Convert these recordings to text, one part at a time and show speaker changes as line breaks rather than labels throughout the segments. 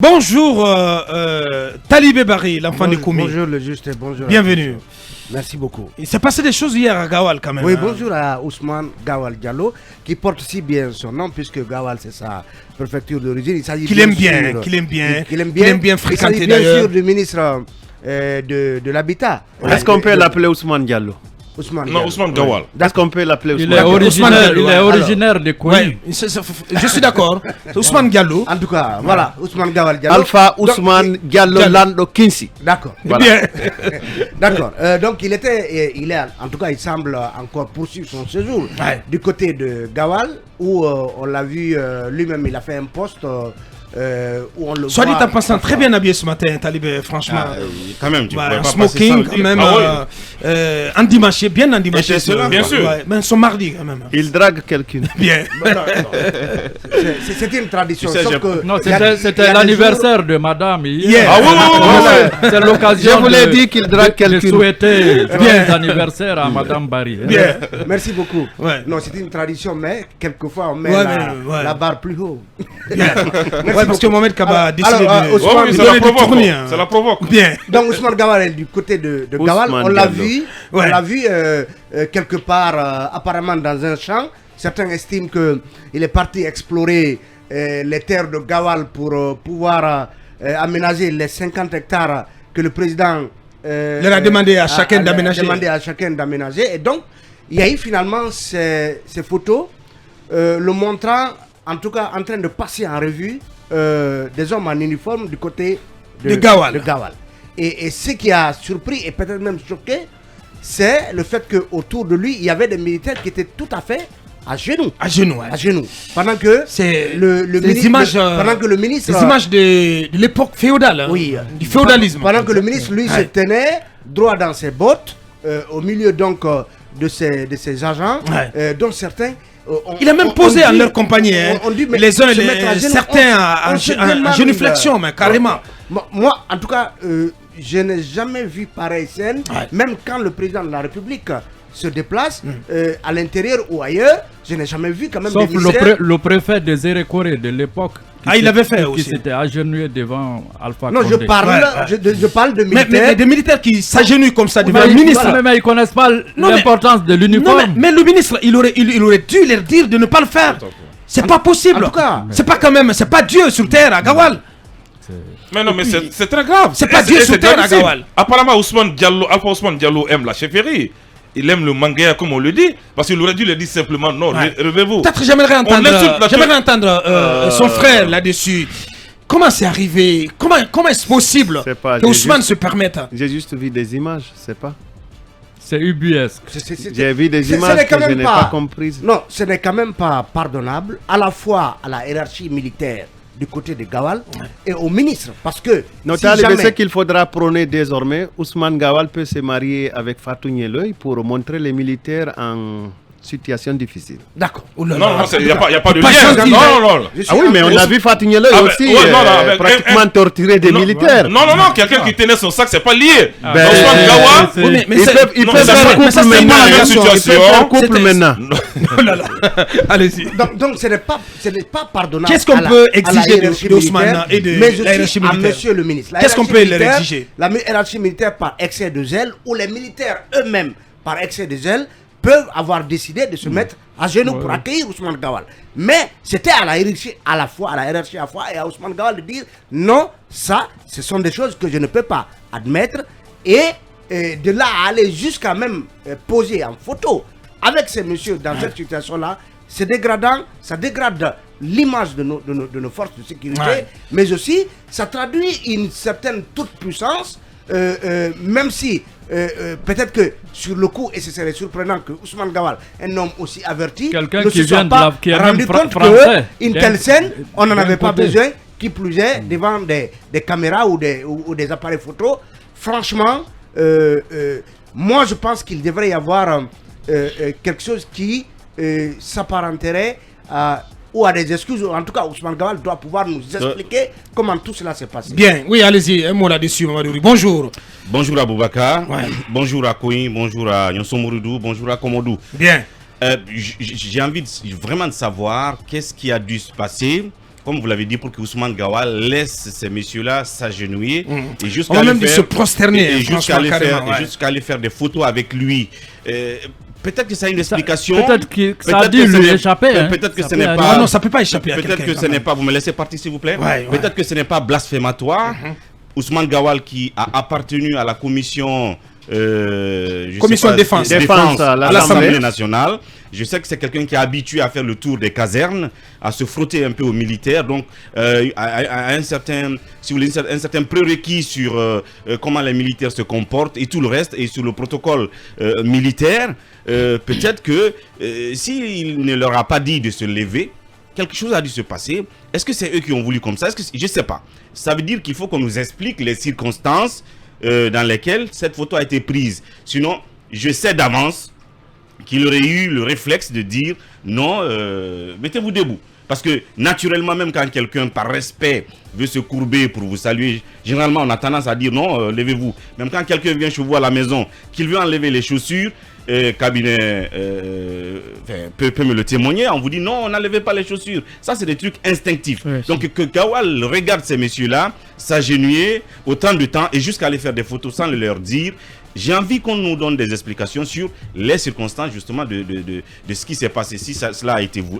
Bonjour Talibé Barry, l'enfant de Koumi.
Bonjour le juste, bonjour.
Bienvenue.
Merci beaucoup.
Il s'est passé des choses hier à Gawal quand même.
Oui, bonjour à Ousmane Gawal Diallo, qui porte si bien son nom, puisque Gawal c'est sa préfecture d'origine. Il s'agit
qu'il aime bien fréquenter d'ailleurs.
Il s'agit bien sûr du ministre de l'Habitat.
Est-ce qu'on peut l'appeler Ousmane Diallo?
Ousmane Gawal.
Est-ce qu'on peut l'appeler
Ousmane Diallo? Il est originaire de Kouy.
Ouais, je suis d'accord. Ousmane Diallo.
En tout cas, voilà, Ousmane Gawal Diallo.
Alpha Ousmane Diallo Lando Kinsi.
D'accord.
Voilà.
Bien.
D'accord. Donc il est, en tout cas, il semble encore poursuivre son séjour du côté de Gawal, où on l'a vu lui-même, il a fait un poste. Où on le
Soit dit
voit
en passant, très bien habillé ce matin, Talibé, franchement.
Quand même, tu
Ouais,
pouvais pas
smoking
passer
quand même, endimanché, bien endimanché.
Et c'est cela, bien sûr.
Ouais, mais son mardi quand même.
Il drague quelqu'un.
Bien.
C'était une tradition.
Tu sais,
sauf que
Non,
il y a
c'était
des
l'anniversaire de madame hier.
Yeah.
Ah oui.
C'est l'occasion.
Je vous l'ai dit qu'il drague
de
quelqu'un.
souhaiter joyeux anniversaire à madame Barry.
Bien.
Merci beaucoup.
Ouais.
Non, c'était une tradition, mais quelquefois on met
Ouais,
la barre plus haut.
Bien. Ouais, parce que Mohamed Kaba a décidé
Alors,
de.
Ousmane,
Oui, ça
donner
la
des
provoque.
tournées, hein.
Ça la provoque.
Bien.
Donc Ousmane Gawal est du côté de Gawal.
Ousmane
On l'a
Diallo.
vu,
Ouais.
on l'a vu quelque part apparemment dans un champ. Certains estiment qu'il est parti explorer les terres de Gawal pour pouvoir aménager les 50 hectares que le président
Il a demandé à chacun d'aménager.
Et donc, il y a eu finalement ces photos le montrant, en tout cas en train de passer en revue des hommes en uniforme du côté
De Gawal.
Et ce qui a surpris et peut-être même choqué, c'est le fait qu'autour de lui, il y avait des militaires qui étaient tout à fait à genoux.
À genoux, ouais.
À genoux. Pendant que
C'est
le
des
ministre,
images,
pendant que le ministre,
des images de l'époque féodale, hein,
oui,
du féodalisme.
pendant que le ministre, lui, se tenait droit dans ses bottes, au milieu donc de ses agents, dont certains.
Il a même posé en leur compagnie, hein.
on dit, mais
les uns
se mettre à genoux,
certains
on se
en
demande,
génuflexion, mais carrément.
Moi, en tout cas, je n'ai jamais vu pareille scène, même quand le président de la République se déplace à l'intérieur ou ailleurs, je n'ai jamais vu quand même
Sauf
des ministères.
le préfet des Érécorés de l'époque.
Il avait fait
qui
aussi.
s'était agenouillé devant Alpha
Non,
Condé.
je parle de
Mais
militaires.
des militaires qui s'agenouillent comme ça devant
Mais
le ministre.
mais ils connaissent pas
Non, mais-
l'importance de
Non,
l'uniforme.
mais le ministre, il aurait dû leur dire de ne pas le faire. C'est pas possible.
en tout cas.
C'est pas quand même, c'est pas Dieu sur terre à Gawal.
Mais non, mais c'est très grave.
C'est pas Dieu sur terre à
difficile.
Gawal.
Apparemment, Alpha Ousmane Diallo aime la chefferie. Il aime le manga comme on le dit. Parce qu'il aurait dû le dire simplement non, relevez-vous.
Peut-être j'aimerais entendre
On
son frère là-dessus. Comment c'est arrivé? Comment est-ce possible
C'est pas-
que Ousmane
juste-
se permette?
J'ai juste vu des images, c'est pas.
C'est ubuesque.
J'ai vu des
ce
images
n'est quand
que je
même
n'ai
pas-
pas comprises.
Non, ce n'est quand même pas pardonnable, à la fois à la hiérarchie militaire du côté de Gawal et au ministre, parce que
Notable,
si jamais...
ce qu'il faudra prôner désormais, Ousmane Gawal peut se marier avec Fatou Nieleuil pour montrer les militaires en situation difficile.
D'accord.
Non, il n'y a pas de
Pas
lien.
gentil,
Non.
Je suis
Ah oui, mais on a vu Fatou Nieleuil
Ah,
aussi
ouais, non, non, avec
pratiquement torturer des
Non,
militaires.
Non, quelqu'un qui tenait son sac, c'est pas lié.
Ben,
Ousmane Gawal.
c'est-
Oui, mais
Ils
c'est-
peuvent
non,
faire
ça,
couple
mais ça, c'est
maintenant.
une
Ils peuvent
situation.
faire couple
C'était-
maintenant.
Oh là là. Allez-y.
Donc ce n'est pas pardonnable.
Qu'est-ce qu'on
à la-
peut
à la
exiger
hiérarchie
de Ousmane
militaire,
et de
mais
la
aussi
hiérarchie
à
militaire?
monsieur le ministre. La
Qu'est-ce qu'on
hiérarchie
peut leur
militaire-
exiger?
La hiérarchie militaire par excès de zèle, ou les militaires eux-mêmes par excès de zèle peuvent avoir décidé de se mettre à genoux pour accueillir Ousmane Gawal. Mais c'était à la hiérarchie à la fois et à Ousmane Gawal de dire non, ça, ce sont des choses que je ne peux pas admettre, et de là à aller jusqu'à même poser en photo avec ces messieurs dans cette situation-là, c'est dégradant, ça dégrade l'image de nos forces de sécurité, mais aussi ça traduit une certaine toute-puissance, même si peut-être que sur le coup, et ce serait surprenant que Ousmane Gawal, un homme aussi averti,
Quelqu'un
ne
qui
se soit
vient de
pas
la- qui est
rendu
même
compte
français.
qu'une
D'un-
telle scène, on n'en
d'un
avait pas
côté.
besoin, qui plus est, devant des caméras ou des appareils photo. Franchement, moi je pense qu'il devrait y avoir quelque chose qui s'apparenterait à ou à des excuses, ou en tout cas Ousmane Gawal doit pouvoir nous expliquer comment tout cela s'est passé.
Bien, oui, allez-y, un mot là-dessus, Mamadouri. Bonjour.
Bonjour à Boubacar.
Ouais.
Bonjour à Kouy. Bonjour à Nyonso Mouroudou. Bonjour à Komodou.
Bien.
J'ai envie vraiment de savoir qu'est-ce qui a dû se passer
comme vous l'avez dit, pour que Ousmane Gawal laisse ces messieurs-là s'agenouiller et
On
jusqu'à
va même
aller
dire
faire,
se prosterner,
et jusqu'à
franchement,
aller
carrément,
faire,
ouais.
jusqu'à aller faire des photos avec lui. Peut-être que ça a une explication.
Peut-être que ça a
Peut-être
dû
que ce
lui
n'est-
échapper. hein.
Peut-être que
Ça
ce
peut
n'est
aller.
pas.
Ah non, ça peut pas échapper à
Peut-être
quelqu'un,
que
quand
ce n'est
même.
pas. Vous me laissez partir, s'il vous plaît.
Ouais.
Peut-être que ce n'est pas blasphématoire. Ousmane Gawal qui a appartenu à la commission.
Commission de défense.
Défense à
à
l'Assemblée
l'Assemblée nationale. Je sais que c'est quelqu'un qui est habitué à faire le tour des casernes, à se frotter un peu aux militaires. Donc, à un certain, si vous voulez, un certain prérequis sur comment les militaires se comportent et tout le reste, et sur le protocole militaire. Peut-être que s'il ne leur a pas dit de se lever, quelque chose a dû se passer. Est-ce que c'est eux qui ont voulu comme ça? Je ne sais pas. Ça veut dire qu'il faut qu'on nous explique les circonstances dans lesquelles cette photo a été prise. Sinon, je sais d'avance qu'il aurait eu le réflexe de dire non, mettez-vous debout. Parce que naturellement, même quand quelqu'un, par respect, veut se courber pour vous saluer, généralement on a tendance à dire non, levez-vous. Même quand quelqu'un vient chez vous à la maison, qu'il veut enlever les chaussures, cabinet peut me le témoigner, on vous dit non, n'enlevez pas les chaussures. Ça, c'est des trucs instinctifs.
Ouais,
donc que Gawal regarde ces messieurs-là s'agenouiller autant de temps et jusqu'à aller faire des photos sans le leur dire. J'ai envie qu'on nous donne des explications sur les circonstances justement de ce qui s'est passé, si cela a été vu.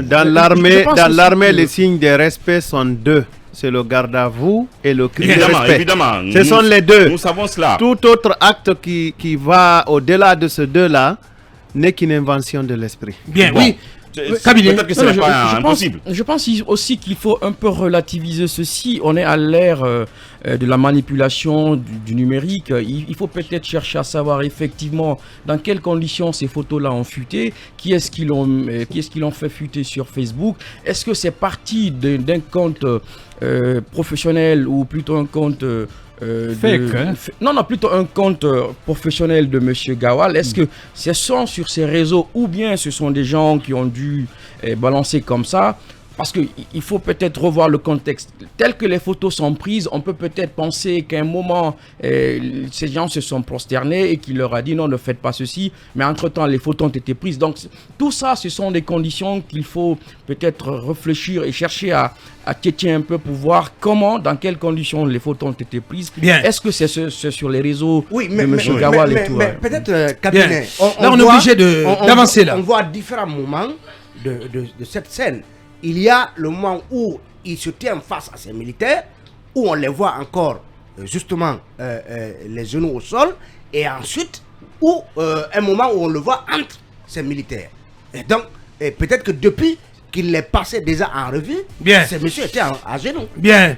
Dans l'armée, les signes de respect sont deux. C'est le garde à vous et le cri de respect.
Évidemment.
Ce sont les deux.
Nous savons cela.
Tout autre acte qui va au-delà de ces deux-là n'est qu'une invention de l'esprit.
Bien,
Bon.
oui.
Cabinet. Peut-être que ce
Non,
n'est pas
je
impossible.
je pense aussi qu'il faut un peu relativiser ceci. On est à l'ère de la manipulation du numérique. Il faut peut-être chercher à savoir effectivement dans quelles conditions ces photos-là ont fuité, qui est-ce qui l'ont fait fuiter sur Facebook. Est-ce que c'est parti d'un compte professionnel ou plutôt un compte
Fake, hein?
Non, plutôt un compte professionnel de Monsieur Gawal. Est-ce que ce sont sur ces réseaux ou bien ce sont des gens qui ont dû balancer comme ça? Parce qu'il faut peut-être revoir le contexte. Tel que les photos sont prises, on peut peut-être penser qu'à un moment, ces gens se sont prosternés et qu'il leur a dit non, ne faites pas ceci. Mais entre-temps, les photos ont été prises. Donc, tout ça, ce sont des conditions qu'il faut peut-être réfléchir et chercher à têter un peu pour voir comment, dans quelles conditions les photos ont été prises.
Bien.
Est-ce que c'est sur les réseaux
Oui,
de
mais,
M. Gawal et tout?
mais peut-être, cabinet.
Là, on est obligé d'avancer là.
On voit différents moments de cette scène. Il y a le moment où il se tient face à ces militaires, où on les voit encore justement les genoux au sol, et ensuite un moment où on le voit entre ces militaires. Et donc, peut-être que depuis qu'il les passait déjà en revue,
Bien.
ces messieurs étaient à genoux.
Bien.